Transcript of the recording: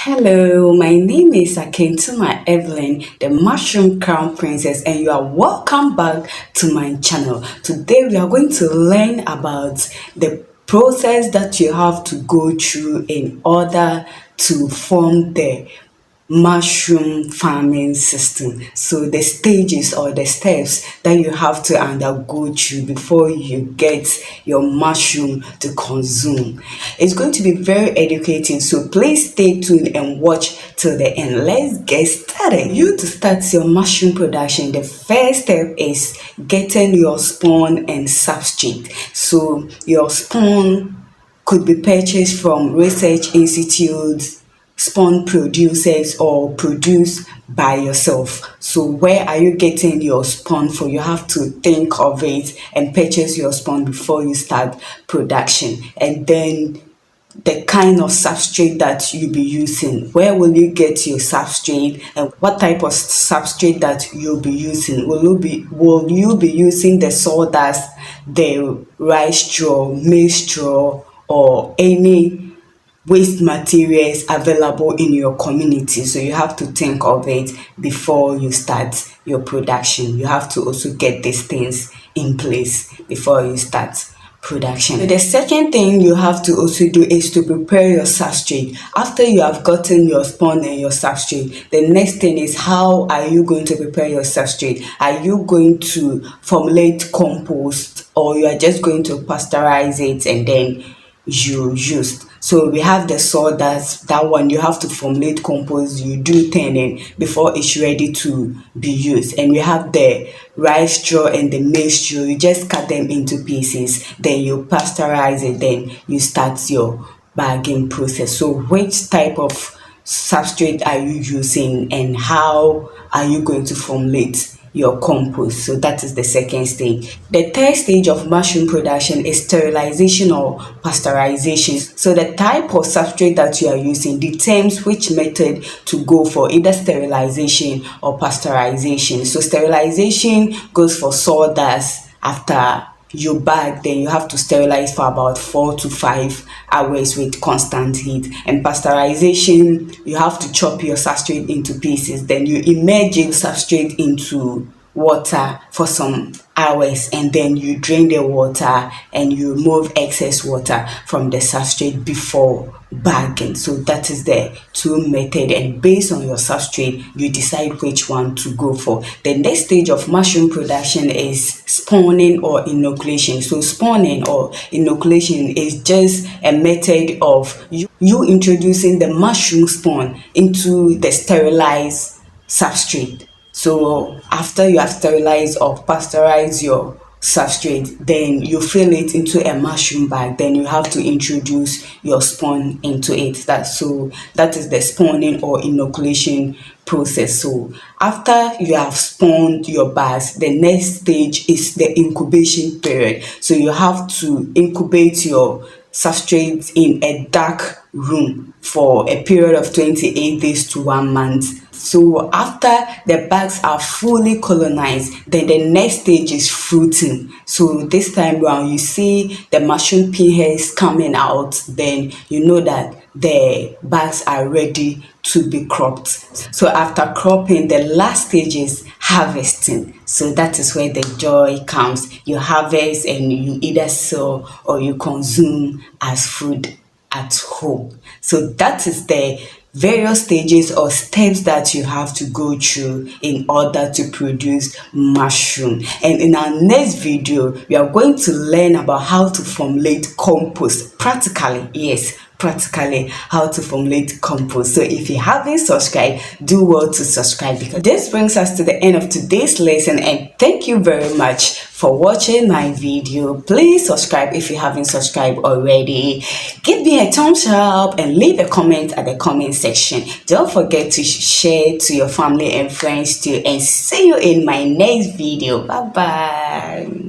Hello, my name is Akintuma Evelyn, the Mushroom Crown Princess, and you are welcome back to my channel. Today we are going to learn about the process that you have to go through in order to form the mushroom farming system. So the stages or the steps that you have to undergo through before you get your mushroom to consume. It's going to be very educating, so please stay tuned and watch till the end. Let's get started. You to start your mushroom production, the first step is getting your spawn and substrate. So your spawn could be purchased from research institutes, spawn producers, or produced by yourself. So where are you getting your spawn for? You have to think of it and purchase your spawn before you start production. And then the kind of substrate that you'll be using. Where will you get your substrate, and what type of substrate that you'll be using? Will you be using the sawdust, the rice straw, maize straw, or any waste materials available in your community? So you have to think of it before you start your production. You have to also get these things in place before you start production. So the second thing you have to also do is to prepare your substrate. After you have gotten your spawn and your substrate, the next thing is, how are you going to prepare your substrate? Are you going to formulate compost, or you are just going to pasteurize it and then you used? So we have the sawdust, that one you have to formulate compost, you do thinning before it's ready to be used. And we have the rice straw and the maize straw, you just cut them into pieces, then you pasteurize it, then you start your bagging process. So which type of substrate are you using, and how are you going to formulate your compost? So that is the second stage. The third stage of mushroom production is sterilization or pasteurization. So the type of substrate that you are using determines which method to go for, either sterilization or pasteurization. So sterilization goes for sawdust. After you bag, then you have to sterilize for about 4 to 5 hours with constant heat. And pasteurization, you have to chop your substrate into pieces, then you immerse your substrate into water for some hours, and then you drain the water and you remove excess water from the substrate before bagging. So that is the two method, and based on your substrate you decide which one to go for. The next stage of mushroom production is spawning or inoculation. So spawning or inoculation is just a method of you introducing the mushroom spawn into the sterilized substrate. So after you have sterilized or pasteurized your substrate, then you fill it into a mushroom bag, then you have to introduce your spawn into it. That is the spawning or inoculation process. So after you have spawned your bags, the next stage is the incubation period. So you have to incubate your substrate in a dark room for a period of 28 days to 1 month. So after the bags are fully colonized, then the next stage is fruiting. So this time around you see the mushroom pinheads coming out, then you know that the bags are ready to be cropped. So after cropping, the last stage is harvesting. So that is where the joy comes. You harvest and you either sell or you consume as food at home. So that is the various stages or steps that you have to go through in order to produce mushroom. And in our next video we are going to learn about how to formulate compost practically. Yes, practically how to formulate compost. So if you haven't subscribed, do well to subscribe, because this brings us to the end of today's lesson, and thank you very much for watching my video. Please subscribe if you haven't subscribed already. Give me a thumbs up and leave a comment at the comment section. Don't forget to share to your family and friends too, and see you in my next video. Bye bye.